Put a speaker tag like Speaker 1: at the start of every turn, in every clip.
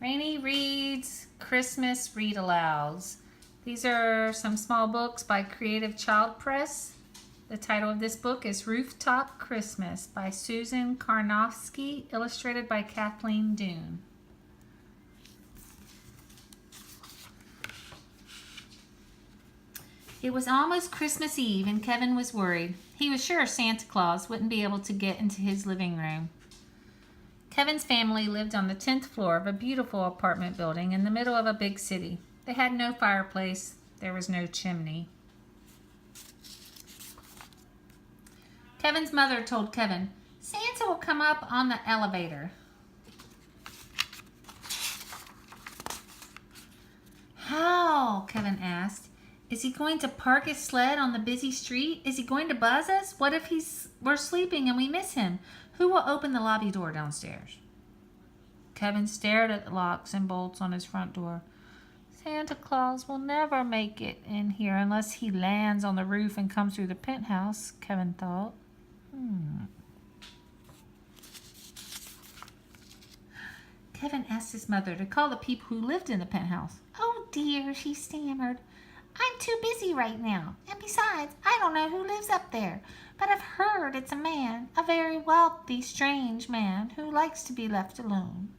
Speaker 1: Rainy reads Christmas read alouds. These are some small books by Creative Child Press. The title of this book is Rooftop Christmas by Susan Karnofsky, illustrated by Kathleen Doon. It was almost Christmas Eve and Kevin was worried. He was sure Santa Claus wouldn't be able to get into his living room. Kevin's family lived on the 10th floor of a beautiful apartment building in the middle of a big city. They had no fireplace. There was no chimney. Kevin's mother told Kevin, "Santa will come up on the elevator." "How?" Kevin asked. "Is he going to park his sled on the busy street? Is he going to buzz us? What if we're sleeping and we miss him? Who will open the lobby door downstairs?" Kevin stared at the locks and bolts on his front door. "Santa Claus will never make it in here unless he lands on the roof and comes through the penthouse," Kevin thought. Kevin asked his mother to call the people who lived in the penthouse. "Oh dear," she stammered. "I'm too busy right now. And besides, I don't know who lives up there. But I've heard it's a man, a very wealthy, strange man who likes to be left alone."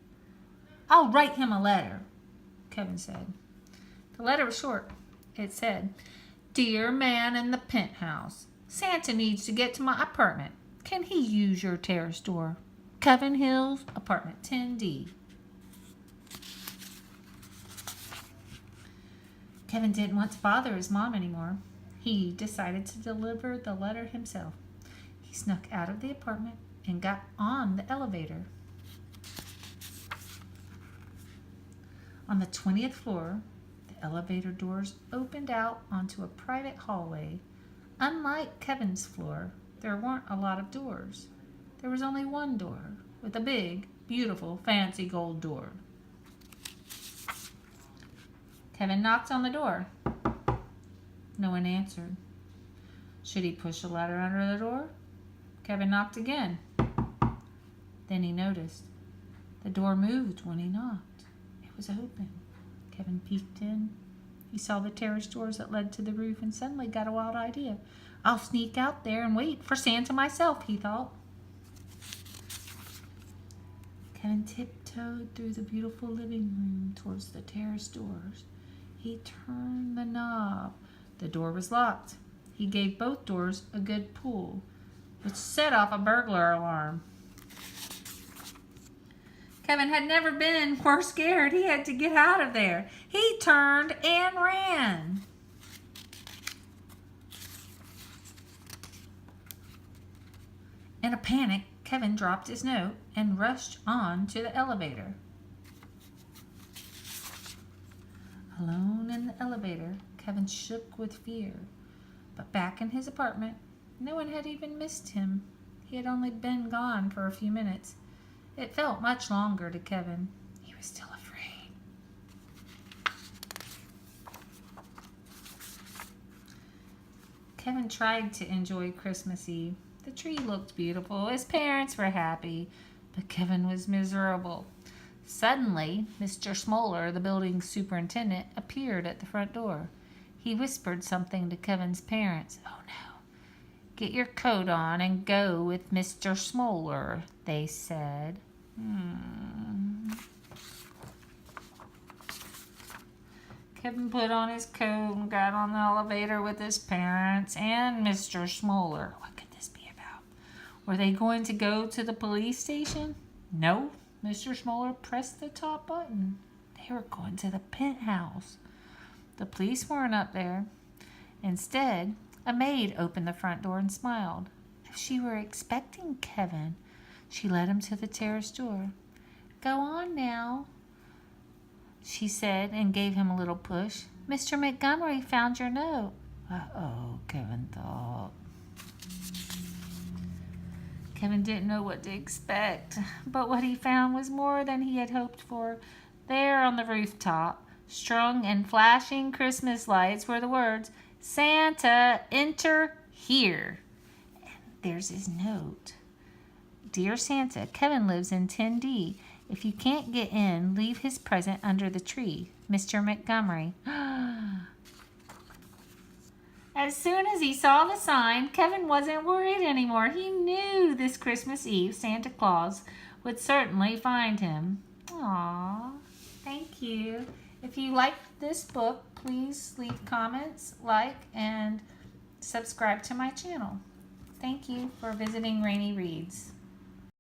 Speaker 1: "I'll write him a letter," Kevin said. The letter was short. It said, "Dear man in the penthouse, Santa needs to get to my apartment. Can he use your terrace door? Kevin Hills, apartment 10D. Kevin didn't want to bother his mom anymore. He decided to deliver the letter himself. He snuck out of the apartment and got on the elevator. On the 20th floor, the elevator doors opened out onto a private hallway. Unlike Kevin's floor, there weren't a lot of doors. There was only one door, with a big, beautiful, fancy gold door. Kevin knocked on the door. No one answered. Should he push a ladder under the door? Kevin knocked again. Then he noticed. The door moved when he knocked. It was open. Kevin peeked in. He saw the terrace doors that led to the roof and suddenly got a wild idea. "I'll sneak out there and wait for Santa myself," he thought. Kevin tiptoed through the beautiful living room towards the terrace doors. He turned the knob. The door was locked. He gave both doors a good pull, which set off a burglar alarm. Kevin had never been more scared. He had to get out of there. He turned and ran. In a panic, Kevin dropped his note and rushed on to the elevator. Alone in the elevator, Kevin shook with fear. But back in his apartment, no one had even missed him. He had only been gone for a few minutes. It felt much longer to Kevin. He was still afraid. Kevin tried to enjoy Christmas Eve. The tree looked beautiful. His parents were happy, but Kevin was miserable. Suddenly, Mr. Smoller, the building superintendent, appeared at the front door. He whispered something to Kevin's parents. "Oh no, get your coat on and go with Mr. Smoller," they said. Kevin put on his coat and got on the elevator with his parents and Mr. Smoller. What could this be about? Were they going to go to the police station? No. Mr. Smoller pressed the top button. They were going to the penthouse. The police weren't up there. Instead, a maid opened the front door and smiled. If she were expecting Kevin, she led him to the terrace door. "Go on now," she said, and gave him a little push. "Mr. Montgomery found your note." Uh-oh, Kevin thought. Kevin didn't know what to expect, but what he found was more than he had hoped for. There on the rooftop, strung in flashing Christmas lights, were the words, "Santa, enter here." And there's his note. "Dear Santa, Kevin lives in 10D. If you can't get in, leave his present under the tree. Mr. Montgomery. As soon as he saw the sign, Kevin wasn't worried anymore. He knew this Christmas Eve Santa Claus would certainly find him. Aww, thank you. If you liked this book, please leave comments, like, and subscribe to my channel. Thank you for visiting Rainy Reads.